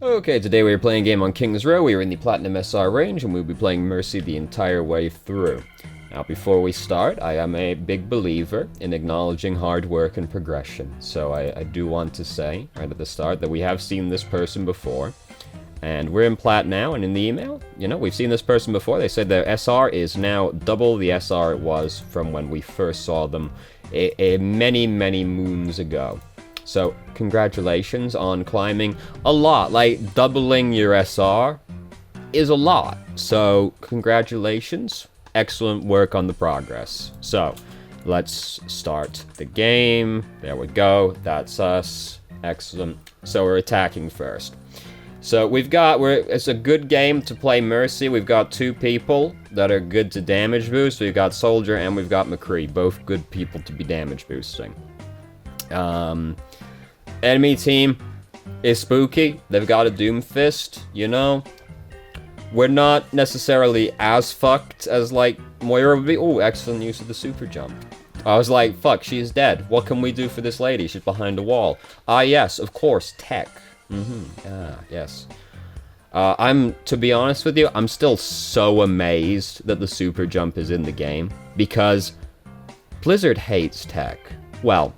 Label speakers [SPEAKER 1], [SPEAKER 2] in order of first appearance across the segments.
[SPEAKER 1] Okay, today we are playing a game on King's Row. We are in the Platinum SR range, and we'll be playing Mercy the entire way through. Now, before we start, I am a big believer in acknowledging hard work and progression. So I do want to say, right at the start, that we have seen this person before. And we're in Plat now, and in the email, we've seen this person before. They said their SR is now double the SR it was from when we first saw them many, many moons ago. So, congratulations on climbing a lot. Like, doubling your SR is a lot. So, congratulations. Excellent work on the progress. So, let's start the game. There we go. That's us. Excellent. So, we're attacking first. So, it's a good game to play Mercy. We've got two people that are good to damage boost. We've got Soldier and we've got McCree. Both good people to be damage boosting. Enemy team is spooky. They've got a Doomfist, We're not necessarily as fucked as, Moira would be. Oh, excellent use of the super jump. I was like, fuck, she's dead. What can we do for this lady? She's behind a wall. Ah, yes, of course, tech. Yes. To be honest with you, I'm still so amazed that the super jump is in the game. Because Blizzard hates tech. Well,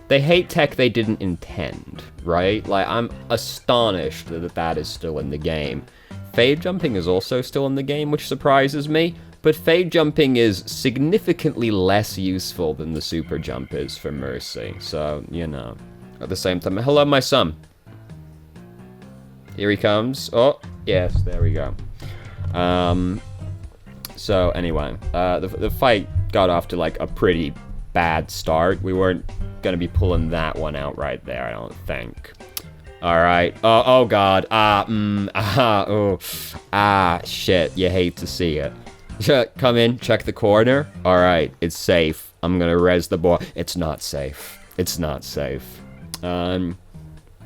[SPEAKER 1] they hate tech they didn't intend, right? I'm astonished that that is still in the game. Fade jumping is also still in the game, which surprises me, but fade jumping is significantly less useful than the super jump is for Mercy. So, at the same time, hello, my son. Here he comes. Oh, yes, there we go. So, anyway, the fight got off to, a pretty bad start. We weren't gonna be pulling that one out right there, I don't think. Alright. Oh god. Shit. You hate to see it. Come in, check the corner. Alright, it's safe. I'm gonna res the boy. It's not safe. It's not safe. Could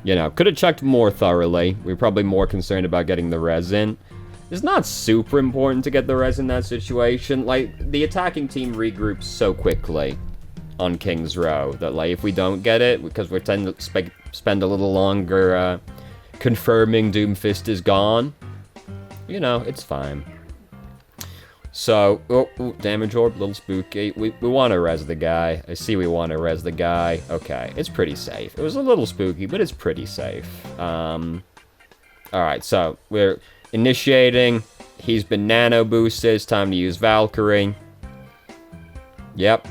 [SPEAKER 1] have checked more thoroughly. We were probably more concerned about getting the res in. It's not super important to get the res in that situation. The attacking team regroups so quickly on King's Row that, if we don't get it, because we tend to spend a little longer confirming Doomfist is gone, it's fine. So, damage orb, little spooky. We want to res the guy. I see we want to res the guy. Okay, it's pretty safe. It was a little spooky, but it's pretty safe. Alright, so we're initiating. He's been nano boosted. It's time to use Valkyrie. Yep,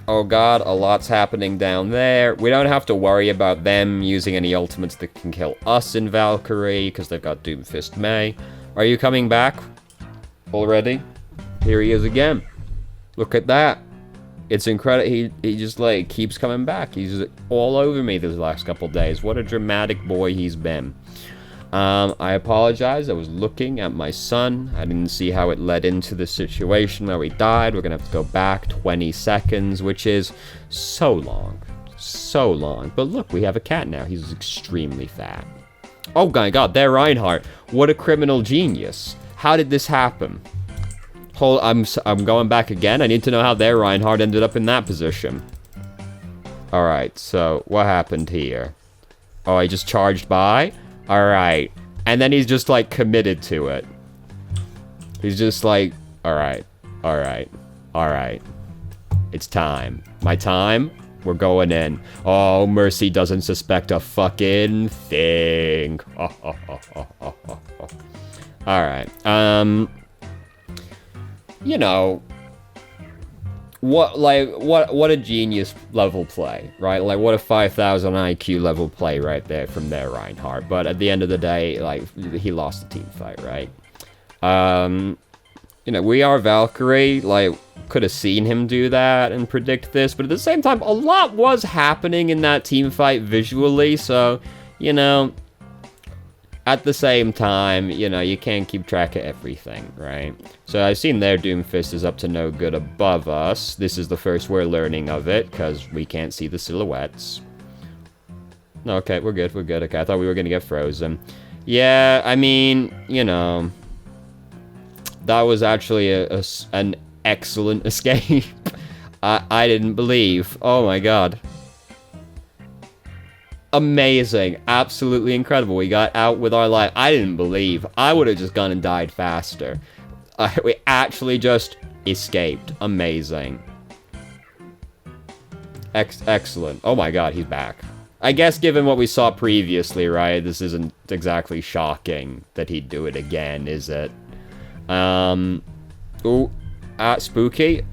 [SPEAKER 1] oh god, a lot's happening down there. We don't have to worry about them using any ultimates that can kill us in Valkyrie, because they've got Doomfist May. Are you coming back already? Here he is again. Look at that. It's incredible. He just, keeps coming back. He's all over me these last couple days. What a dramatic boy he's been. I apologize. I was looking at my son. I didn't see how it led into the situation where he died. We're going to have to go back 20 seconds, which is so long. So long. But look, we have a cat now. He's extremely fat. Oh my god, there Reinhardt. What a criminal genius. How did this happen? I'm going back again. I need to know how their Reinhardt ended up in that position. Alright, so what happened here? Oh, he just charged by? Alright. And then he's just, committed to it. He's just alright. It's time. My time? We're going in. Oh, Mercy doesn't suspect a fucking thing. Alright. What a genius level play, right? What a 5,000 IQ level play right there from their Reinhardt. But at the end of the day, he lost the team fight, right? We are Valkyrie, could have seen him do that and predict this, but at the same time, a lot was happening in that team fight visually, so, at the same time, you can't keep track of everything, right? So I've seen their Doomfist is up to no good above us. This is the first we're learning of it, because we can't see the silhouettes. Okay, we're good. Okay, I thought we were going to get frozen. Yeah, I mean, that was actually an excellent escape. I didn't believe. Oh my god. Amazing. Absolutely incredible. We got out with our life. I didn't believe. I would have just gone and died faster. We actually just escaped. Amazing. Excellent. Oh my god, he's back. I guess given what we saw previously, right, this isn't exactly shocking that he'd do it again, is it? Ooh. Spooky.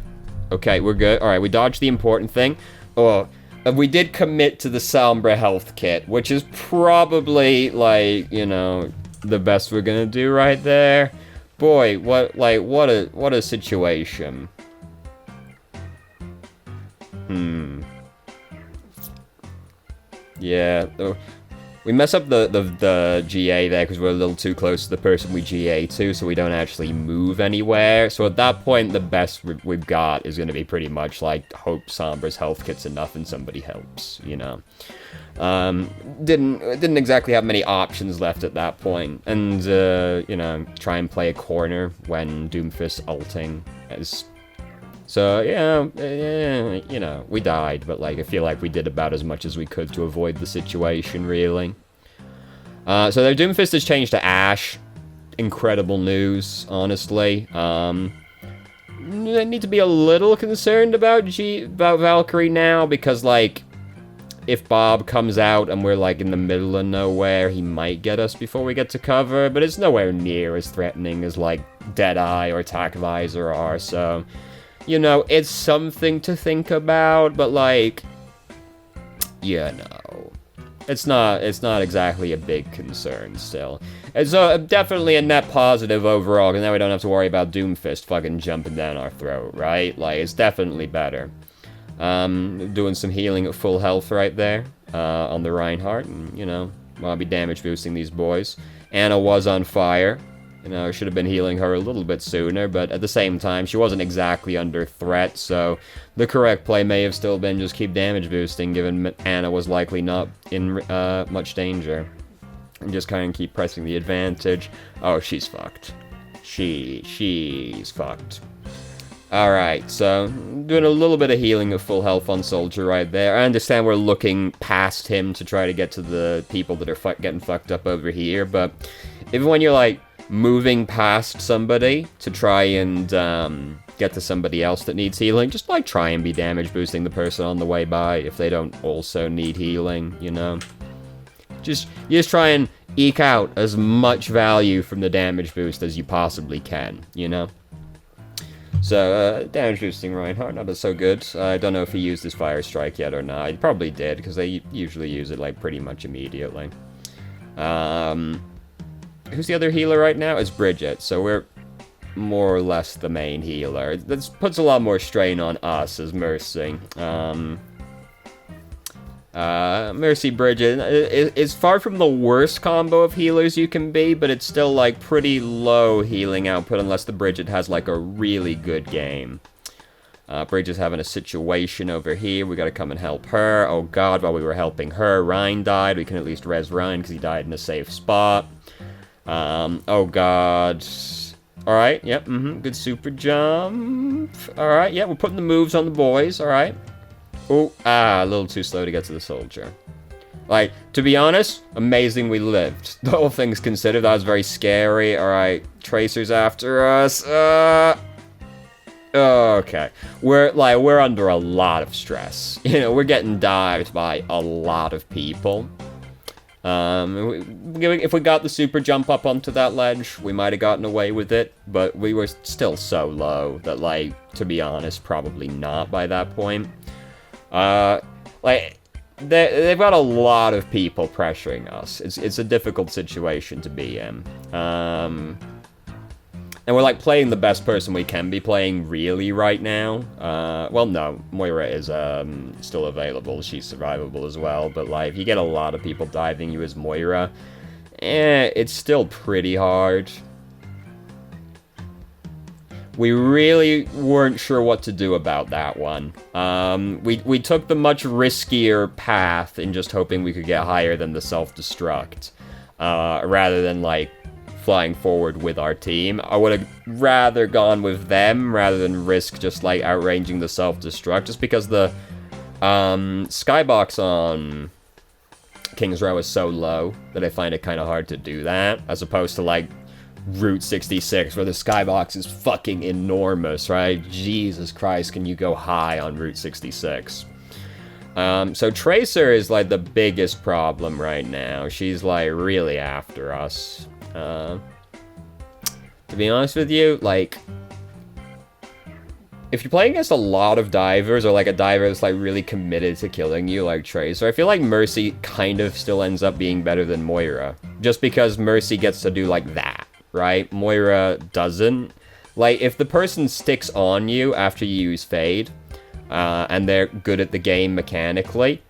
[SPEAKER 1] Okay, we're good. Alright, we dodged the important thing. Oh, we did commit to the Sombra health kit, which is probably, like, you know, the best we're gonna do right there. Boy, what a situation. Yeah, we mess up the GA there because we're a little too close to the person we GA to, so we don't actually move anywhere. So at that point, the best we've got is going to be pretty much like hope Sombra's health kit's enough and somebody helps, you know. Didn't exactly have many options left at that point, and you know, try and play a corner when Doomfist ulting is. So, yeah, you know, we died, but, like, I feel like we did about as much as we could to avoid the situation, really. So their Doomfist has changed to Ashe. Incredible news, honestly. I need to be a little concerned about Valkyrie now, because, like, if Bob comes out and we're, like, in the middle of nowhere, he might get us before we get to cover, but it's nowhere near as threatening as, like, Deadeye or Attack Visor are, so... You know, it's something to think about, but, like, you know, it's not exactly a big concern still. It's definitely a net positive overall, because now we don't have to worry about Doomfist fucking jumping down our throat, right? Like, it's definitely better. Doing some healing at full health right there, on the Reinhardt, and, you know, I'll be damage boosting these boys. Anna was on fire. You know, I should have been healing her a little bit sooner, but at the same time, she wasn't exactly under threat, so the correct play may have still been just keep damage boosting, given Anna was likely not in much danger. And just kind of keep pressing the advantage. Oh, she's fucked. She's fucked. Alright, so doing a little bit of healing of full health on Soldier right there. I understand we're looking past him to try to get to the people that are getting fucked up over here, but even when you're, like, moving past somebody to try and get to somebody else that needs healing, just like try and be damage boosting the person on the way by if they don't also need healing, you know. You just try and eke out as much value from the damage boost as you possibly can, you know. So, damage boosting Reinhardt, not so good. I don't know if he used his Fire Strike yet or not. He probably did, because they usually use it, like, pretty much immediately. Who's the other healer right now? It's Bridget, so we're more or less the main healer. This puts a lot more strain on us as Mercy. Mercy Bridget is far from the worst combo of healers you can be, but it's still, like, pretty low healing output unless the Bridget has, like, a really good game. Bridget's having a situation over here. We gotta come and help her. Oh god, while we were helping her, Ryan died. We can at least res Ryan because he died in a safe spot. Oh god. Alright, yep, good super jump. Alright, yeah, we're putting the moves on the boys, alright. Oh, a little too slow to get to the Soldier. Like, to be honest, amazing we lived. The whole thing's considered, that was very scary. Alright, Tracer's after us. Okay. We're under a lot of stress. You know, we're getting dived by a lot of people. If we got the super jump up onto that ledge, we might have gotten away with it, but we were still so low that, like, to be honest, probably not by that point. Like, they've got a lot of people pressuring us. It's a difficult situation to be in. And we're, like, playing the best person we can be playing, really, right now. Well, no, Moira is still available. She's survivable as well. But, like, if you get a lot of people diving you as Moira, it's still pretty hard. We really weren't sure what to do about that one. We took the much riskier path in just hoping we could get higher than the self-destruct. Rather than, like, flying forward with our team. I would have rather gone with them rather than risk just, like, outranging the self-destruct, just because the skybox on King's Row is so low that I find it kind of hard to do that, as opposed to, like, Route 66, where the skybox is fucking enormous, right? Jesus Christ, can you go high on Route 66? So Tracer is, like, the biggest problem right now. She's, like, really after us. To be honest with you, like, if you're playing against a lot of divers, or, like, a diver that's, like, really committed to killing you, like Tracer, I feel like Mercy kind of still ends up being better than Moira. Just because Mercy gets to do, like, that, right? Moira doesn't. Like, if the person sticks on you after you use Fade, and they're good at the game mechanically,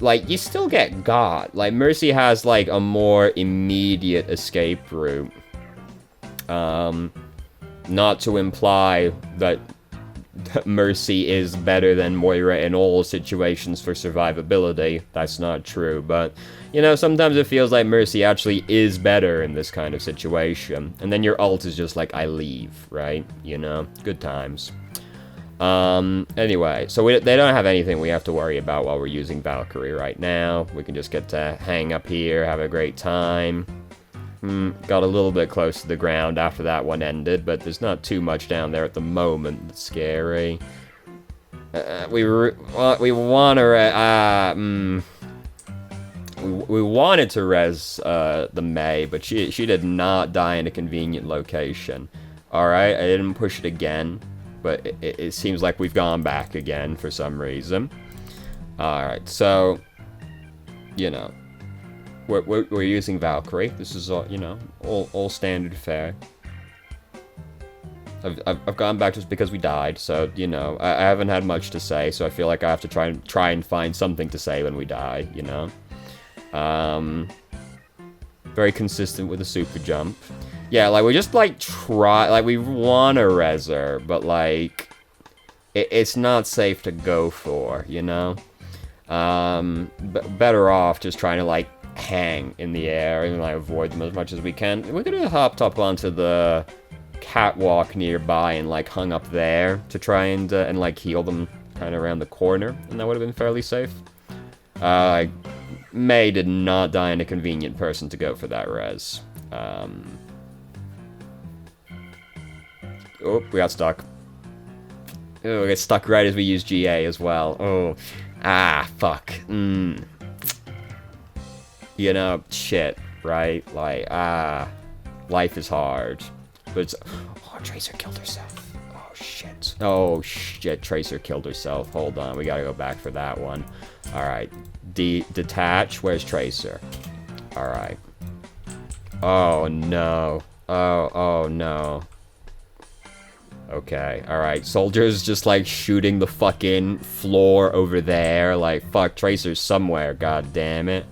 [SPEAKER 1] like, you still get got. Like, Mercy has, like, a more immediate escape route. Not to imply that Mercy is better than Moira in all situations for survivability. That's not true, but, you know, sometimes it feels like Mercy actually is better in this kind of situation. And then your ult is just like, I leave, right? You know? Good times. Anyway, so they don't have anything we have to worry about while we're using Valkyrie right now. We can just get to hang up here, have a great time. Got a little bit close to the ground after that one ended, but there's not too much down there at the moment that's scary. We wanted to res the Mei, but she did not die in a convenient location. Alright, I didn't push it again, but it seems like we've gone back again for some reason. Alright, so, you know, we're using Valkyrie. This is all, you know, all standard fare. I've gone back just because we died, so, you know, I haven't had much to say, so I feel like I have to try and find something to say when we die, you know? Very consistent with the super jump. Yeah, like, we just, like, we want to res her, but, like, it's not safe to go for, you know? Better off just trying to, like, hang in the air and, like, avoid them as much as we can. We could have hopped up onto the catwalk nearby and, like, hung up there to try and like, heal them kind of around the corner, and that would have been fairly safe. Mei did not die in a convenient person to go for that res. Oh, we got stuck. Oh, we got stuck right as we used GA as well. Oh. Fuck. You know, shit, right? Like, life is hard. But it's... Oh, Tracer killed herself. Oh, shit. Oh, shit, Tracer killed herself. Hold on, we gotta go back for that one. Alright. Detach, where's Tracer? Alright. Oh, no. Oh, no. Okay, alright. Soldier's just, like, shooting the fucking floor over there. Like, fuck, Tracer's somewhere, god damn it.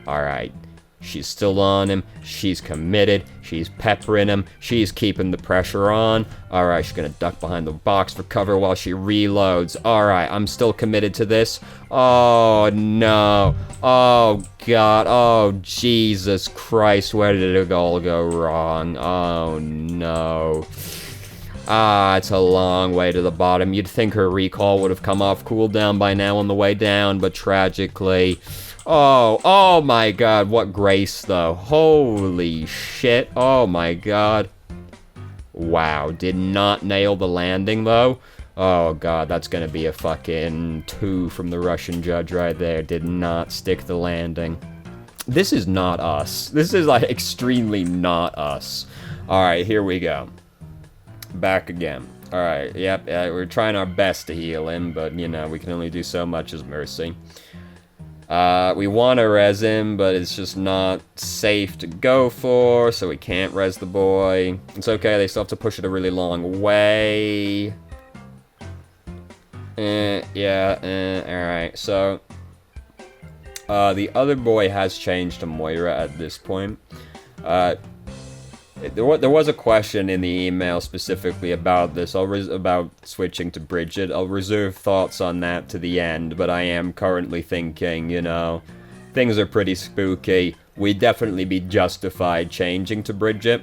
[SPEAKER 1] Alright. She's still on him. She's committed. She's peppering him. She's keeping the pressure on. Alright, she's gonna duck behind the box for cover while she reloads. Alright, I'm still committed to this. Oh, no. Oh, God. Oh, Jesus Christ. Where did it all go wrong? Oh, no. It's a long way to the bottom. You'd think her recall would have come off cooldown by now on the way down, but tragically... Oh my god, what grace, though. Holy shit, oh my god. Wow, did not nail the landing, though. Oh god, that's gonna be a fucking 2 from the Russian judge right there. Did not stick the landing. This is not us. This is, like, extremely not us. Alright, here we go. Back again. Alright, yep, we're trying our best to heal him, but, you know, we can only do so much as Mercy. We want to res him, but it's just not safe to go for, so we can't res the boy. It's okay, they still have to push it a really long way. Alright, so... the other boy has changed to Moira at this point. There was a question in the email specifically about this, about switching to Bridget. I'll reserve thoughts on that to the end, but I am currently thinking, you know, things are pretty spooky. We'd definitely be justified changing to Bridget.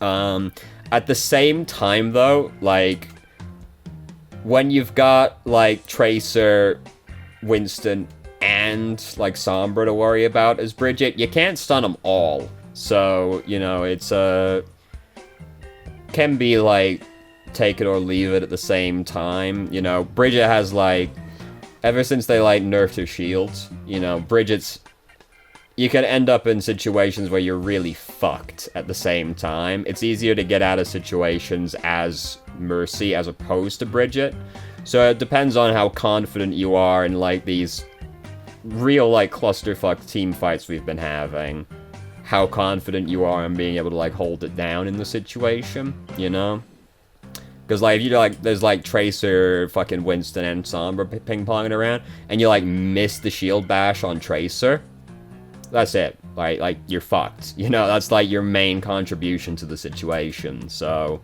[SPEAKER 1] At the same time, though, like, when you've got, like, Tracer, Winston, and and, like, Sombra to worry about as Bridget. You can't stun them all. So, you know, it's, can be, like, take it or leave it at the same time. You know, Bridget has, like, ever since they, like, nerfed her shields, you know, Bridget's... You can end up in situations where you're really fucked at the same time. It's easier to get out of situations as Mercy as opposed to Bridget. So it depends on how confident you are in, like, these real, like, clusterfuck team fights we've been having. How confident you are in being able to, like, hold it down in the situation, you know? Because, like, if you, like, there's, like, Tracer, fucking Winston, and Sombra ping-ponging around, and you, like, miss the shield bash on Tracer, that's it. Like, you're fucked. You know, that's, like, your main contribution to the situation. So,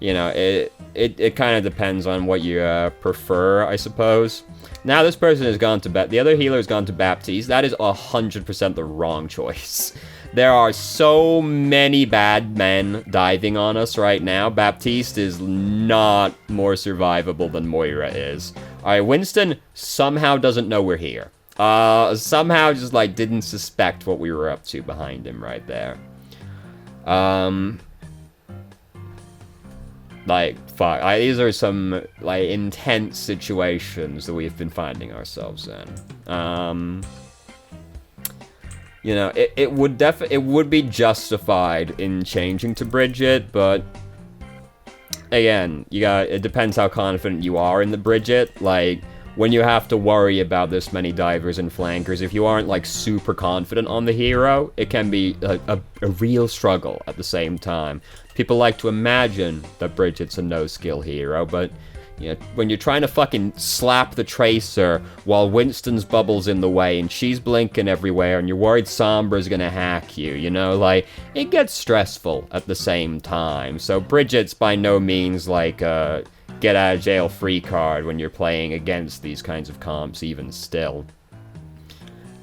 [SPEAKER 1] you know, it kind of depends on what you prefer, I suppose. Now, this person has gone to the other healer has gone to Baptiste. That is 100% the wrong choice. There are so many bad men diving on us right now. Baptiste is not more survivable than Moira is. Alright, Winston somehow doesn't know we're here. Somehow just, like, didn't suspect what we were up to behind him right there. Like, fuck. These are some, like, intense situations that we've been finding ourselves in. You know, it would be justified in changing to Bridget, but again, it depends how confident you are in the Bridget. Like, when you have to worry about this many divers and flankers, if you aren't, like, super confident on the hero, it can be a real struggle at the same time. People like to imagine that Bridget's a no-skill hero, but, you know, when you're trying to fucking slap the Tracer while Winston's bubble's in the way and she's blinking everywhere and you're worried Sombra's gonna hack you, you know, like, it gets stressful at the same time. So Bridget's by no means, like, get out of jail free card when you're playing against these kinds of comps even still.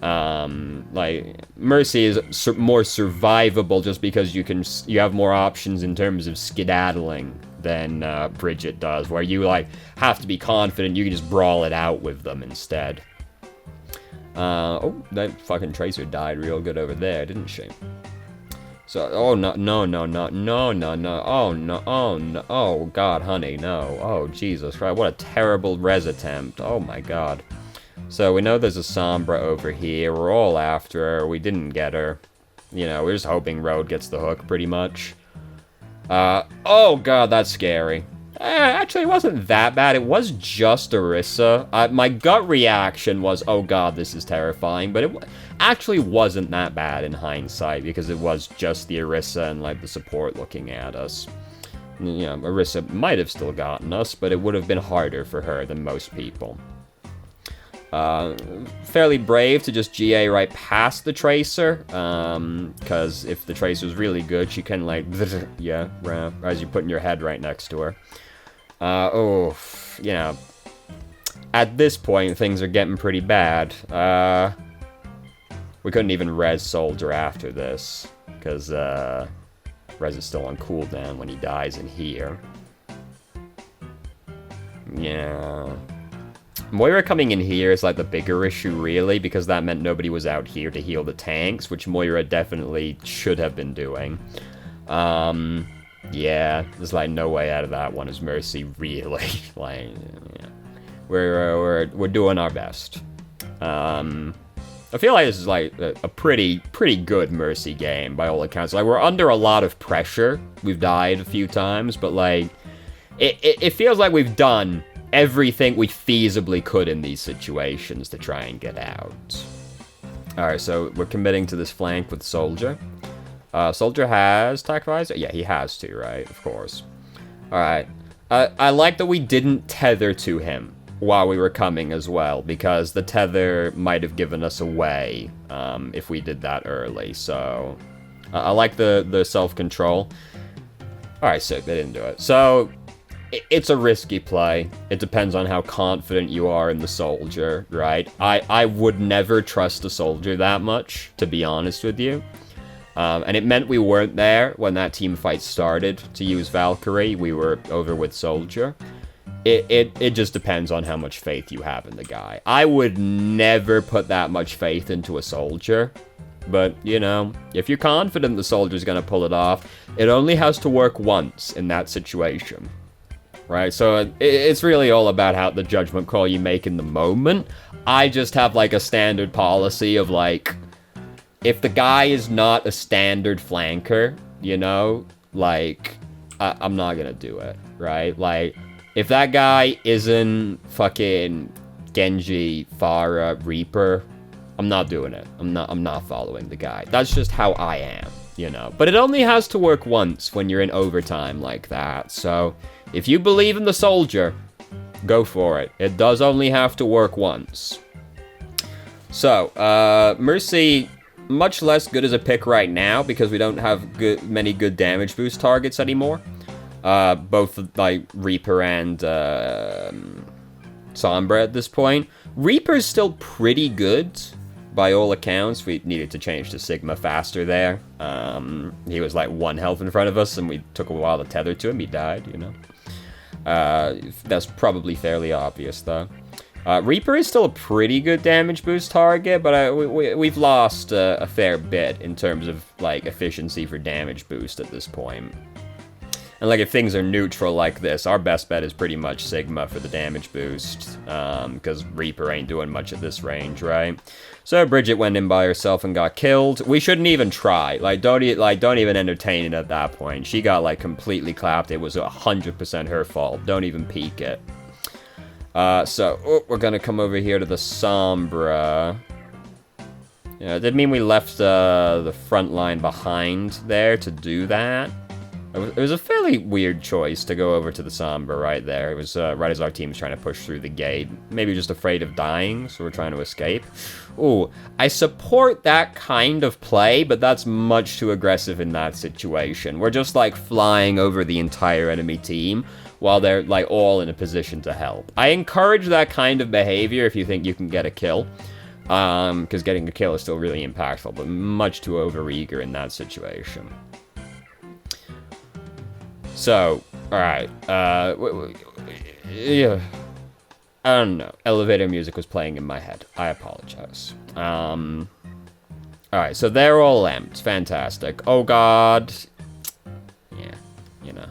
[SPEAKER 1] Like, Mercy is more survivable just because you have more options in terms of skedaddling than Bridget does, where you, like, have to be confident you can just brawl it out with them instead. Oh, that fucking Tracer died real good over there, didn't she? So, oh, no, oh, God, honey, no, oh, Jesus Christ, what a terrible res attempt, oh my God. So, we know there's a Sombra over here, we're all after her, we didn't get her, you know, we're just hoping Road gets the hook, pretty much. Oh God, that's scary. Actually, it wasn't that bad. It was just Orisa. My gut reaction was, oh God, this is terrifying. But it actually wasn't that bad in hindsight because it was just the Orisa and, like, the support looking at us. You know, Orisa might have still gotten us, but it would have been harder for her than most people. Fairly brave to just GA right past the Tracer, because if the Tracer's really good, she can, like, yeah, as you're putting your head right next to her. Oh, you know, at this point, things are getting pretty bad. We couldn't even res Soldier after this, because, res is still on cooldown when he dies in here. Yeah. Moira coming in here is, like, the bigger issue, really, because that meant nobody was out here to heal the tanks, which Moira definitely should have been doing. Yeah, there's, like, no way out of that one as Mercy, really. Like, yeah. We're doing our best. I feel like this is, like, a pretty good Mercy game, by all accounts. Like, we're under a lot of pressure. We've died a few times, but, like, it feels like we've done everything we feasibly could in these situations to try and get out. Alright, so we're committing to this flank with Soldier. Soldier has Tac Visor? Yeah, he has to, right? Of course. Alright. I like that we didn't tether to him while we were coming as well, because the tether might have given us away if we did that early, so... I like the self-control. Alright, sick, they didn't do it. So... It's a risky play. It depends on how confident you are in the Soldier, right? I would never trust a Soldier that much, to be honest with you. And it meant we weren't there when that team fight started to use Valkyrie. We were over with Soldier. it just depends on how much faith you have in the guy. I would never put that much faith into a soldier. But, you know, if you're confident the soldier's gonna pull it off, it only has to work once in that situation. Right? So it's really all about how the judgment call you make in the moment. I just have, like, a standard policy of, like, if the guy is not a standard flanker, you know, like, I'm not gonna do it, right? Like, if that guy isn't fucking Genji, Pharah, Reaper, I'm not doing it. I'm not following the guy. That's just how I am, you know. But it only has to work once when you're in overtime like that. So, if you believe in the soldier, go for it. It does only have to work once. So, Mercy, much less good as a pick right now because we don't have many good damage boost targets anymore. Both, like, Reaper and Sombra at this point. Reaper's still pretty good. By all accounts, we needed to change to Sigma faster there. He was like 1 health in front of us, and we took a while to tether to him. He died, you know. That's probably fairly obvious, though. Reaper is still a pretty good damage boost target, but we've lost a fair bit in terms of, like, efficiency for damage boost at this point. And, like, if things are neutral like this, our best bet is pretty much Sigma for the damage boost, because Reaper ain't doing much at this range, right? So Bridget went in by herself and got killed. We shouldn't even try. Like, don't even entertain it at that point. She got, like, completely clapped. It was 100% her fault. Don't even peek it. So we're gonna come over here to the Sombra. Yeah, it did mean we left the front line behind there to do that. It was a fairly weird choice to go over to the Sombra right there. It was right as our team was trying to push through the gate. Maybe just afraid of dying, so we're trying to escape. Ooh, I support that kind of play, but that's much too aggressive in that situation. We're just, like, flying over the entire enemy team while they're, like, all in a position to help. I encourage that kind of behavior if you think you can get a kill. Because getting a kill is still really impactful, but much too overeager in that situation. So, alright, yeah, I don't know, elevator music was playing in my head, I apologize. Alright, so they're all amped, fantastic. Oh god, yeah, you know.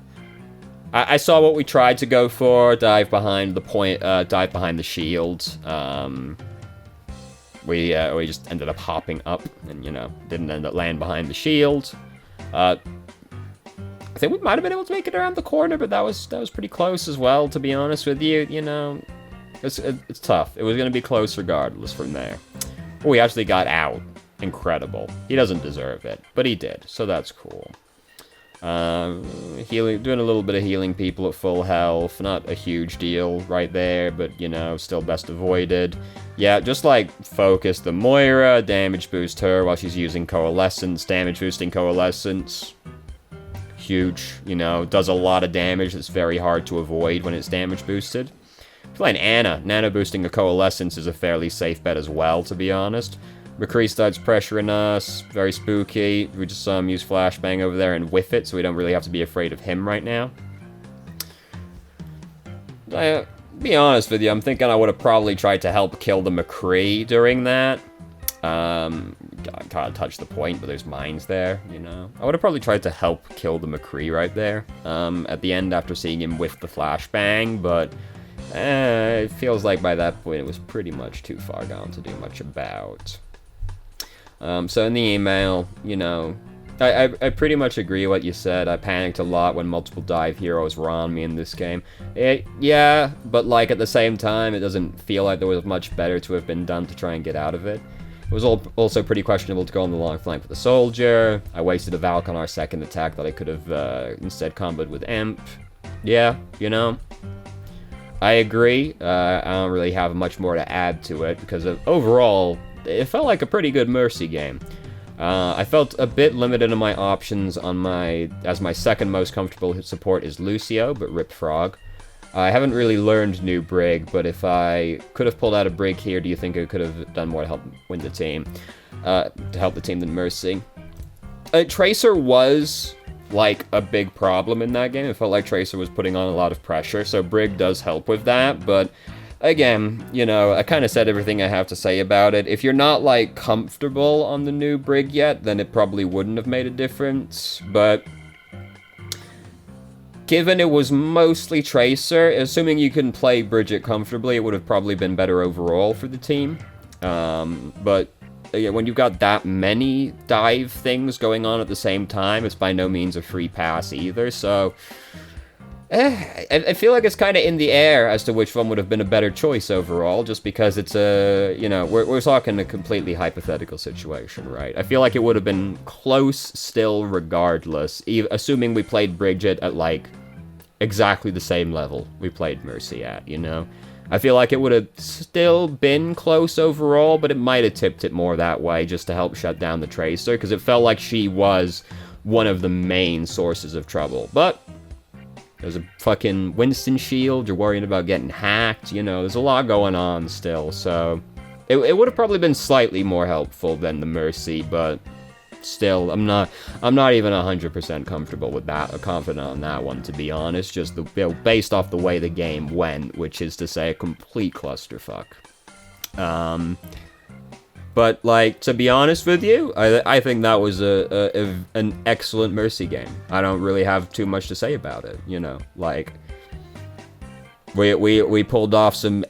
[SPEAKER 1] I saw what we tried to go for, dive behind the point, dive behind the shield. We just ended up hopping up, and, you know, didn't end up landing behind the shield. I think we might have been able to make it around the corner, but that was pretty close as well, to be honest with you. You know, it's tough. It was going to be close regardless from there. Oh, we actually got out. Incredible. He doesn't deserve it, but he did, so that's cool. Healing, doing a little bit of healing people at full health. Not a huge deal right there, but, you know, still best avoided. Yeah, just, like, focus the Moira, damage boost her while she's using Coalescence, damage boosting Coalescence. Huge, you know, does a lot of damage that's very hard to avoid when it's damage boosted. Playing Ana, nano boosting a Coalescence is a fairly safe bet as well, to be honest. McCree starts pressuring us, very spooky. We just saw him use Flashbang over there and whiff it, so we don't really have to be afraid of him right now. Be honest with you, I'm thinking I would have probably tried to help kill the McCree during that. Can't touch the point, but there's mines there, you know. I would have probably tried to help kill the McCree right there, at the end after seeing him whiff the flashbang, but it feels like by that point it was pretty much too far gone to do much about. So in the email, you know, I pretty much agree what you said. I panicked a lot when multiple dive heroes were on me in this game. Yeah, but, like, at the same time, it doesn't feel like there was much better to have been done to try and get out of it. It was also pretty questionable to go on the long flank with the soldier. I wasted a Valk on our second attack that I could have instead comboed with Imp. Yeah, you know, I agree. I don't really have much more to add to it because overall, it felt like a pretty good Mercy game. I felt a bit limited in my options on as my second most comfortable support is Lucio, but Rip Frog. I haven't really learned new Brig, but if I could have pulled out a Brig here, do you think I could have done more to help win the team? To help the team than Mercy? Tracer was like a big problem in that game. It felt like Tracer was putting on a lot of pressure, so Brig does help with that, but again, you know, I kind of said everything I have to say about it. If you're not, like, comfortable on the new Brig yet, then it probably wouldn't have made a difference, but given it was mostly Tracer, assuming you can play Bridget comfortably, it would have probably been better overall for the team. But again, when you've got that many dive things going on at the same time, it's by no means a free pass either, so I feel like it's kind of in the air as to which one would have been a better choice overall, just because it's a, you know, we're talking a completely hypothetical situation, right? I feel like it would have been close still regardless, assuming we played Bridget at, like, exactly the same level we played Mercy at, you know? I feel like it would have still been close overall, but it might have tipped it more that way just to help shut down the Tracer, because it felt like she was one of the main sources of trouble. But there's a fucking Winston shield, you're worrying about getting hacked, you know, there's a lot going on still, so it would have probably been slightly more helpful than the Mercy, but still, I'm not even 100% comfortable with that, or confident on that one, to be honest, just the, you know, based off the way the game went, which is to say a complete clusterfuck. But, like, to be honest with you, I think that was an excellent Mercy game. I don't really have too much to say about it, you know? Like, we pulled off some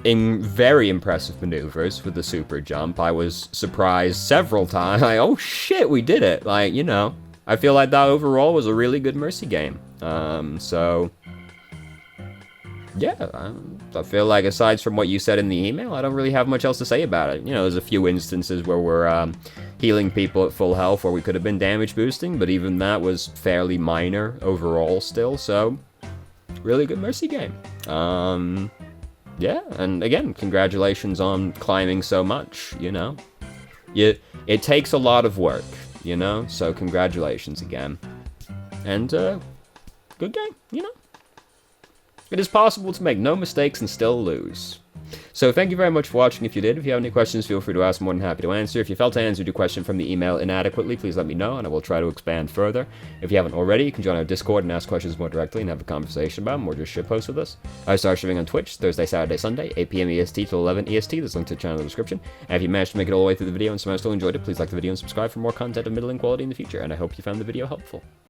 [SPEAKER 1] very impressive maneuvers with the super jump. I was surprised several times. Like, oh shit, we did it! Like, you know, I feel like that overall was a really good Mercy game. So yeah, I feel like aside from what you said in the email, I don't really have much else to say about it. You know, there's a few instances where we're healing people at full health where we could have been damage boosting, but even that was fairly minor overall still, so really good Mercy game. Yeah, and again, congratulations on climbing so much, you know? It takes a lot of work, you know? So congratulations again. And, good game, you know? It is possible to make no mistakes and still lose. So thank you very much for watching. If you did, if you have any questions, feel free to ask. More than happy to answer. If you felt I answered your question from the email inadequately, please let me know, and I will try to expand further. If you haven't already, you can join our Discord and ask questions more directly and have a conversation about them, or just shitpost with us. I start streaming on Twitch Thursday, Saturday, Sunday, 8 p.m. EST till 11 EST. There's a link to the channel in the description. And if you managed to make it all the way through the video and somehow still enjoyed it, please like the video and subscribe for more content of middling quality in the future. And I hope you found the video helpful.